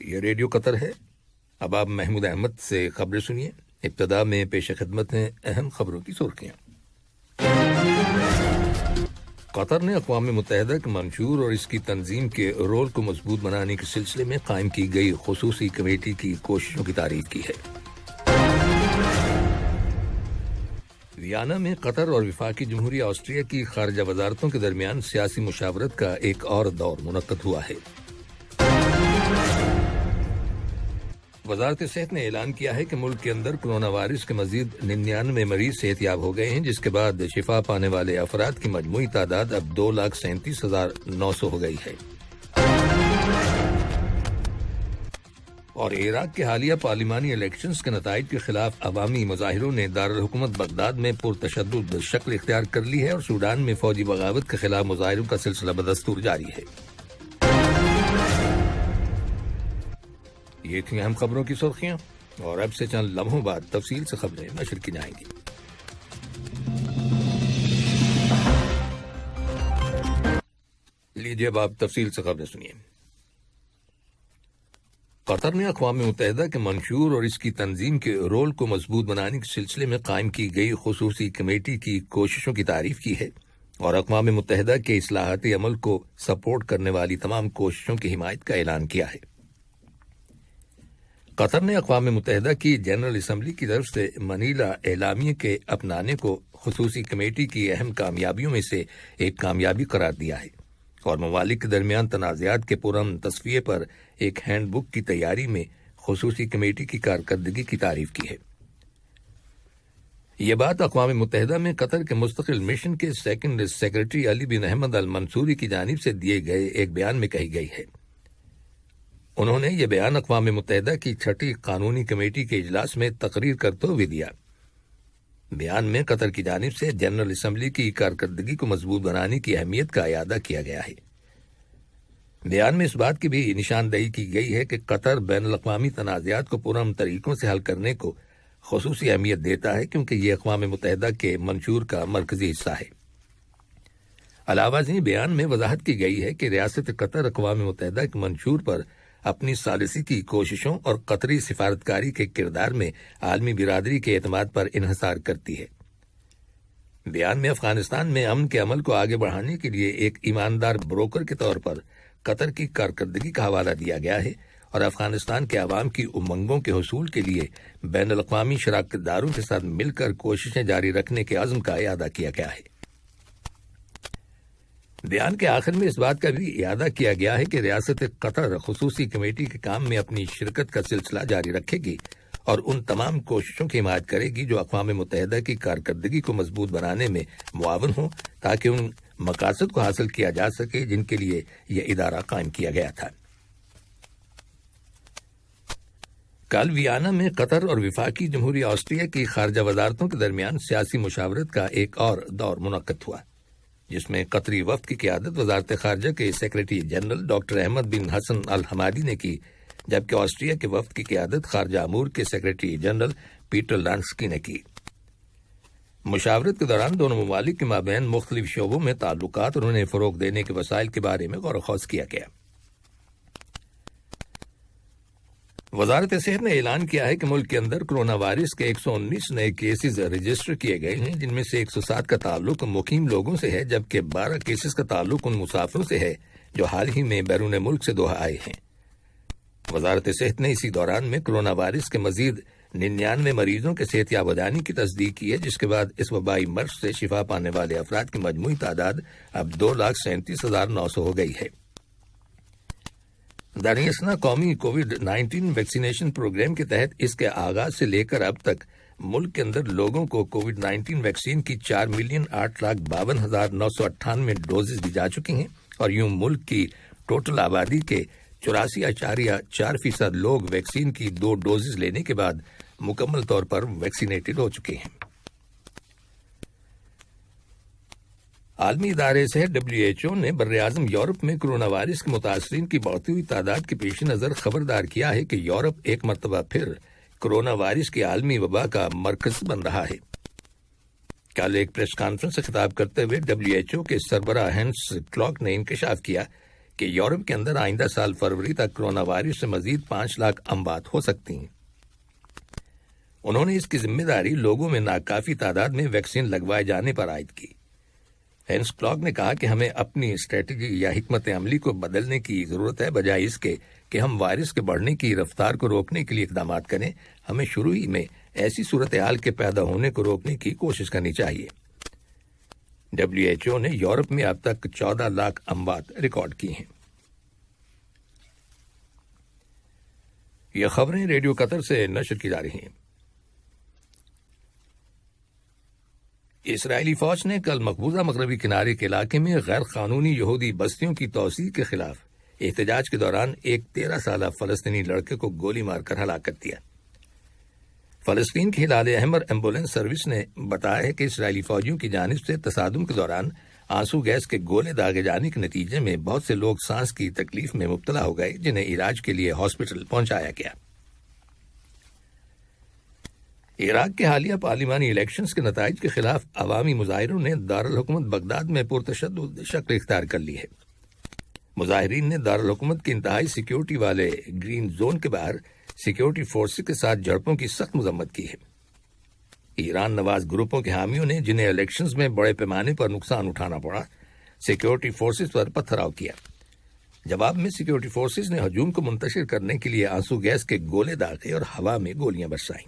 یہ ریڈیو قطر ہے۔ اب آپ محمود احمد سے خبریں سنیے۔ ابتدا میں پیش خدمت ہیں اہم خبروں کی سرخیاں۔ قطر نے اقوام متحدہ کے منشور اور اس کی تنظیم کے رول کو مضبوط بنانے کے سلسلے میں قائم کی گئی خصوصی کمیٹی کی کوششوں کی تعریف کی ہے۔ ویانا میں قطر اور وفاقی جمہوریہ آسٹریا کی خارجہ وزارتوں کے درمیان سیاسی مشاورت کا ایک اور دور منعقد ہوا ہے۔ وزارت صحت نے اعلان کیا ہے کہ ملک کے اندر کرونا وائرس کے مزید 99 مریض صحت یاب ہو گئے ہیں، جس کے بعد شفا پانے والے افراد کی مجموعی تعداد اب 2,37,900 ہو گئی ہے۔ اور عراق کے حالیہ پارلیمانی الیکشنز کے نتائج کے خلاف عوامی مظاہروں نے دارالحکومت بغداد میں پرتشدد شکل اختیار کر لی ہے اور سوڈان میں فوجی بغاوت کے خلاف مظاہروں کا سلسلہ بدستور جاری ہے۔ یہ تھیں اہم خبروں کی سرخیاں، اور اب سے چند لمحوں بعد تفصیل سے خبریں نشر کی جائیں گی۔ لیجیے اب آپ تفصیل سے خبریں سنیے۔ قطر نے اقوام متحدہ کے منشور اور اس کی تنظیم کے رول کو مضبوط بنانے کے سلسلے میں قائم کی گئی خصوصی کمیٹی کی کوششوں کی تعریف کی ہے اور اقوام متحدہ کے اصلاحاتی عمل کو سپورٹ کرنے والی تمام کوششوں کی حمایت کا اعلان کیا ہے۔ قطر نے اقوام متحدہ کی جنرل اسمبلی کی طرف سے منیلا اعلامیہ کے اپنانے کو خصوصی کمیٹی کی اہم کامیابیوں میں سے ایک کامیابی قرار دیا ہے اور ممالک کے درمیان تنازعات کے پرامن تصفیے پر ایک ہینڈ بک کی تیاری میں خصوصی کمیٹی کی کارکردگی کی تعریف کی ہے۔ یہ بات اقوام متحدہ میں قطر کے مستقل مشن کے سیکنڈ سیکرٹری علی بن احمد المنصوری کی جانب سے دیے گئے ایک بیان میں کہی گئی ہے۔ انہوں نے یہ بیان اقوام متحدہ کی 6ٹھی قانونی کمیٹی کے اجلاس میں تقریر کرتے ہوئے دیا۔ بیان میں قطر کی جانب سے جنرل اسمبلی کی کارکردگی کو مضبوط بنانے کی اہمیت کا اعادہ کیا گیا ہے۔ بیان میں اس بات کی بھی نشاندہی کی گئی ہے کہ قطر بین الاقوامی تنازعات کو پرامن طریقوں سے حل کرنے کو خصوصی اہمیت دیتا ہے کیونکہ یہ اقوام متحدہ کے منشور کا مرکزی حصہ ہے۔ علاوہ ازیں بیان میں وضاحت کی گئی ہے کہ ریاست قطر اقوام متحدہ کے منشور پر اپنی ثالثی کی کوششوں اور قطری سفارتکاری کے کردار میں عالمی برادری کے اعتماد پر انحصار کرتی ہے۔ بیان میں افغانستان میں امن کے عمل کو آگے بڑھانے کے لیے ایک ایماندار بروکر کے طور پر قطر کی کارکردگی کا حوالہ دیا گیا ہے اور افغانستان کے عوام کی امنگوں کے حصول کے لیے بین الاقوامی شراکت داروں کے ساتھ مل کر کوششیں جاری رکھنے کے عزم کا اعادہ کیا گیا ہے۔ بیان کے آخر میں اس بات کا بھی اعادہ کیا گیا ہے کہ ریاست قطر خصوصی کمیٹی کے کام میں اپنی شرکت کا سلسلہ جاری رکھے گی اور ان تمام کوششوں کی حمایت کرے گی جو اقوام متحدہ کی کارکردگی کو مضبوط بنانے میں معاون ہوں تاکہ ان مقاصد کو حاصل کیا جا سکے جن کے لیے یہ ادارہ قائم کیا گیا تھا۔ کل ویانا میں قطر اور وفاقی جمہوریہ آسٹریا کی خارجہ وزارتوں کے درمیان سیاسی مشاورت کا ایک اور دور منعقد ہوا، جس میں قطری وفد کی قیادت وزارت خارجہ کے سیکرٹری جنرل ڈاکٹر احمد بن حسن الحمادی نے کی، جبکہ آسٹریا کے وفد کی قیادت خارجہ امور کے سیکرٹری جنرل پیٹر لانسکی نے کی۔ مشاورت کے دوران دونوں ممالک کے مابین مختلف شعبوں میں تعلقات اور انہیں فروغ دینے کے وسائل کے بارے میں غور و خوض کیا گیا۔ وزارت صحت نے اعلان کیا ہے کہ ملک کے اندر کرونا وائرس کے 119 نئے کیسز رجسٹر کیے گئے ہیں، جن میں سے 107 کا تعلق مقیم لوگوں سے ہے، جبکہ 12 کیسز کا تعلق ان مسافروں سے ہے جو حال ہی میں بیرون ملک سے دوحہ آئے ہیں۔ وزارت صحت نے اسی دوران میں کرونا وائرس کے مزید 99 مریضوں کے صحت یاب ہو جانے کی تصدیق کی ہے، جس کے بعد اس وبائی مرض سے شفا پانے والے افراد کی مجموعی تعداد اب 2,37,900 ہو گئی ہے۔ دراصل قومی کووڈ-19 ویکسینیشن پروگرام کے تحت اس کے آغاز سے لے کر اب تک ملک کے اندر لوگوں کو کووڈ-19 ویکسین کی 4,08,52,998 ڈوزز دی جا چکی ہیں اور یوں ملک کی ٹوٹل آبادی کے 84.4% لوگ ویکسین کی 2 ڈوزز لینے کے بعد مکمل طور پر ویکسینیٹڈ ہو چکے ہیں۔ عالمی ادارے صحت WHO نے براعظم یورپ میں کرونا وائرس کے متاثرین کی بڑھتی ہوئی تعداد کے پیش نظر خبردار کیا ہے کہ یورپ ایک مرتبہ پھر کرونا وائرس کی عالمی وبا کا مرکز بن رہا ہے۔ کل ایک پریس کانفرنس سے خطاب کرتے ہوئے WHO کے سربراہ ہینس کلاک نے انکشاف کیا کہ یورپ کے اندر آئندہ سال فروری تک کرونا وائرس سے مزید 5 لاکھ اموات ہو سکتی ہیں۔ انہوں نے اس کی ذمہ داری لوگوں میں ناکافی تعداد میں ویکسین لگوائے جانے پر عائد کی۔ ہینس کلاک نے کہا کہ ہمیں اپنی اسٹریٹجی یا حکمت عملی کو بدلنے کی ضرورت ہے، بجائے اس کے کہ ہم وائرس کے بڑھنے کی رفتار کو روکنے کے لیے اقدامات کریں۔ ہمیں شروع ہی میں ایسی صورتحال کے پیدا ہونے کو روکنے کی کوشش کرنی چاہیے۔ WHO نے یورپ میں اب تک 14 لاکھ اموات ریکارڈ کی ہیں۔ یہ خبریں ریڈیو قطر سے نشر کی جا رہی ہیں۔ اسرائیلی فوج نے کل مقبوضہ مغربی کنارے کے علاقے میں غیر قانونی یہودی بستیوں کی توسیع کے خلاف احتجاج کے دوران ایک 13 سالہ فلسطینی لڑکے کو گولی مار کر ہلاک کر دیا۔ فلسطین کی ہلال احمر ایمبولینس سروس نے بتایا ہے کہ اسرائیلی فوجیوں کی جانب سے تصادم کے دوران آنسو گیس کے گولے داغے جانے کے نتیجے میں بہت سے لوگ سانس کی تکلیف میں مبتلا ہو گئے، جنہیں علاج کے لیے ہاسپٹل پہنچایا گیا۔ عراق کے حالیہ پارلیمانی الیکشنز کے نتائج کے خلاف عوامی مظاہروں نے دارالحکومت بغداد میں پرتشدد شکل اختیار کر لی ہے۔ مظاہرین نے دارالحکومت کے انتہائی سیکیورٹی والے گرین زون کے باہر سیکیورٹی فورسز کے ساتھ جھڑپوں کی سخت مذمت کی ہے۔ ایران نواز گروپوں کے حامیوں نے، جنہیں الیکشنز میں بڑے پیمانے پر نقصان اٹھانا پڑا، سیکیورٹی فورسز پر پتھراؤ کیا۔ جواب میں سیکیورٹی فورسز نے ہجوم کو منتشر کرنے کے لیے آنسو گیس کے گولے داغے اور ہوا میں گولیاں برسائیں۔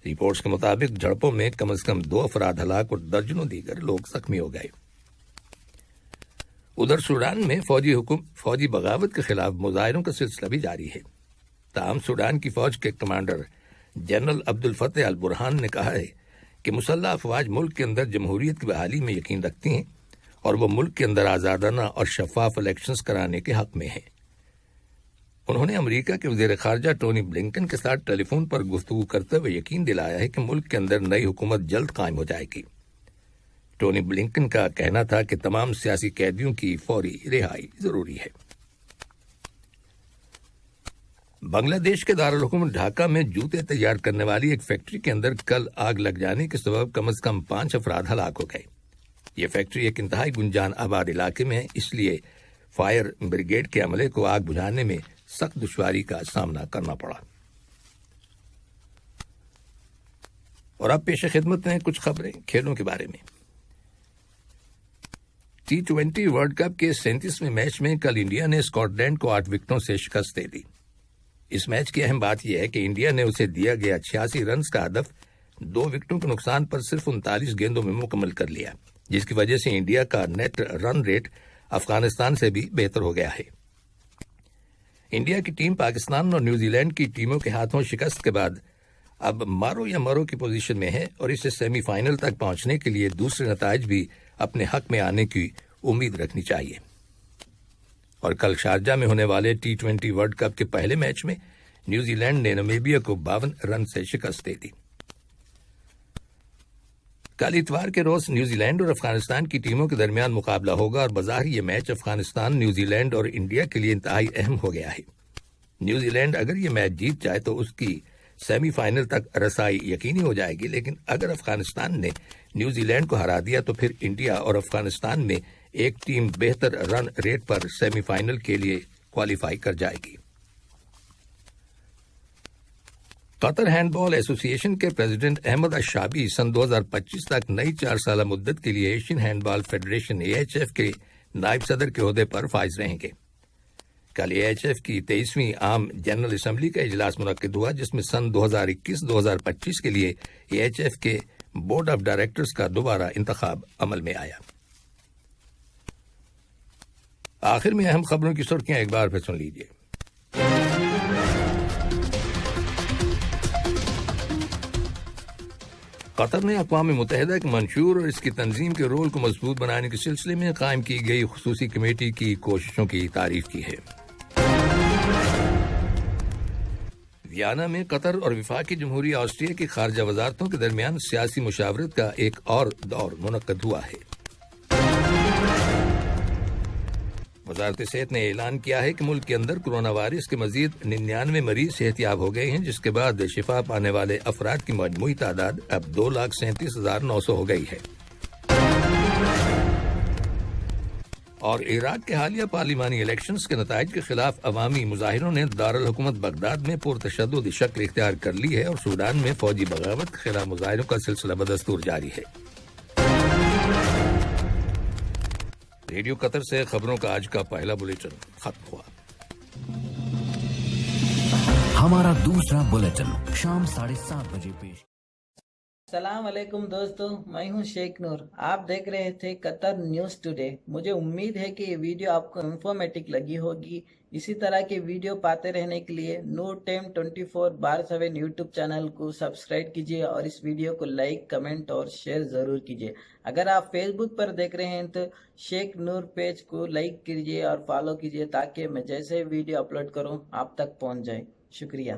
رپورٹس کے مطابق جھڑپوں میں کم از کم 2 افراد ہلاک اور درجنوں دیگر لوگ زخمی ہو گئے۔ ادھر سوڈان میں فوجی بغاوت کے خلاف مظاہروں کا سلسلہ بھی جاری ہے۔ تاہم سوڈان کی فوج کے کمانڈر جنرل عبدالفتح البرہان نے کہا ہے کہ مسلح افواج ملک کے اندر جمہوریت کی بحالی میں یقین رکھتی ہیں اور وہ ملک کے اندر آزادانہ اور شفاف الیکشنز کرانے کے حق میں ہیں۔ انہوں نے امریکہ کے وزیر خارجہ ٹونی بلنکن کے ساتھ ٹیلی فون پر گفتگو کرتے ہوئے یقین دلایا ہے کہ ملک کے اندر نئی حکومت جلد قائم ہو جائے گی۔ ٹونی بلنکن کا کہنا تھا کہ تمام سیاسی قیدیوں کی فوری رہائی ضروری ہے۔ بنگلہ دیش کے دارالحکومت ڈھاکہ میں جوتے تیار کرنے والی ایک فیکٹری کے اندر کل آگ لگ جانے کے سبب کم از کم 5 افراد ہلاک ہو گئے۔ یہ فیکٹری ایک انتہائی گنجان آباد علاقے میں ہے، اس لیے فائر بریگیڈ کے عملے کو آگ بجھانے میں سخت دشواری کا سامنا کرنا پڑا۔ اور اب پیش خدمت ہیں کچھ خبریں کھیلوں کے بارے میں۔ T20 ورلڈ کپ کے 37ویں میچ میں کل انڈیا نے اسکاٹ لینڈ کو 8 وکٹوں سے شکست دے دی۔ اس میچ کی اہم بات یہ ہے کہ انڈیا نے اسے دیا گیا 86 رنز کا ہدف 2 وکٹوں کے نقصان پر صرف 39 گیندوں میں مکمل کر لیا، جس کی وجہ سے انڈیا کا نیٹ رن ریٹ افغانستان سے بھی بہتر ہو گیا ہے۔ انڈیا کی ٹیم پاکستان اور نیوزی لینڈ کی ٹیموں کے ہاتھوں شکست کے بعد اب مارو یا مرو کی پوزیشن میں ہے اور اسے سیمی فائنل تک پہنچنے کے لیے دوسرے نتائج بھی اپنے حق میں آنے کی امید رکھنی چاہیے۔ اور کل شارجہ میں ہونے والے T20 ورلڈ کپ کے پہلے میچ میں نیوزی لینڈ نے نمیبیا کو 52 رن سے شکست دے دی۔ کل اتوار کے روز نیوزی لینڈ اور افغانستان کی ٹیموں کے درمیان مقابلہ ہوگا اور بظاہر یہ میچ افغانستان، نیوزی لینڈ اور انڈیا کے لیے انتہائی اہم ہو گیا ہے۔ نیوزی لینڈ اگر یہ میچ جیت جائے تو اس کی سیمی فائنل تک رسائی یقینی ہو جائے گی، لیکن اگر افغانستان نے نیوزی لینڈ کو ہرا دیا تو پھر انڈیا اور افغانستان میں ایک ٹیم بہتر رن ریٹ پر سیمی فائنل کے لیے کوالیفائی کر جائے گی۔ قطر ہینڈ بال ایسوسی ایشن کے پریزیڈنٹ احمد الشابی سن 2025 تک نئی 4 سالہ مدت کے لیے ایشین ہینڈ بال فیڈریشن AHF کے نائب صدر کے عہدے پر فائز رہیں گے۔ کل AHF کی 23ویں عام جنرل اسمبلی کا اجلاس منعقد ہوا، جس میں سن 2021-2025 کے لیے AHF کے بورڈ آف ڈائریکٹرز کا دوبارہ انتخاب عمل میں آیا۔ آخر میں اہم خبروں کی سرخیاں ایک بار پھر سن لیجیے۔ قطر نے اقوام متحدہ کے منشور اور اس کی تنظیم کے رول کو مضبوط بنانے کے سلسلے میں قائم کی گئی خصوصی کمیٹی کی کوششوں کی تعریف کی ہے۔ ویانا میں قطر اور وفاقی جمہوریہ آسٹریا کی خارجہ وزارتوں کے درمیان سیاسی مشاورت کا ایک اور دور منعقد ہوا ہے۔ وزارت صحت نے اعلان کیا ہے کہ ملک کے اندر کرونا وائرس کے مزید 99 مریض صحتیاب ہو گئے ہیں، جس کے بعد شفا پانے والے افراد کی مجموعی تعداد اب 2,37,900 ہو گئی ہے۔ اور عراق کے حالیہ پارلیمانی الیکشنز کے نتائج کے خلاف عوامی مظاہروں نے دارالحکومت بغداد میں پرتشدد شکل اختیار کر لی ہے اور سوڈان میں فوجی بغاوت کے خلاف مظاہروں کا سلسلہ بدستور جاری ہے۔ ریڈیو قطر سے خبروں کا آج کا پہلا بلیٹن ختم ہوا۔ ہمارا دوسرا بلیٹن شام 7:30 بجے پیش۔ السلام علیکم دوستو، میں ہوں شیخ نور۔ آپ دیکھ رہے تھے قطر نیوز ٹوڈے۔ مجھے امید ہے کہ یہ ویڈیو آپ کو انفارمیٹک لگی ہوگی۔ اسی طرح کے ویڈیو پاتے رہنے کے لیے نور ٹائم 24/7 یوٹیوب چینل کو سبسکرائب کیجیے اور اس ویڈیو کو لائک، کمنٹ اور شیئر ضرور کیجیے۔ اگر آپ فیس بک پر دیکھ رہے ہیں تو شیخ نور پیج کو لائک کیجیے اور فالو کیجیے تاکہ میں جیسے ویڈیو اپلوڈ کروں آپ تک پہنچ جائے۔ شکریہ۔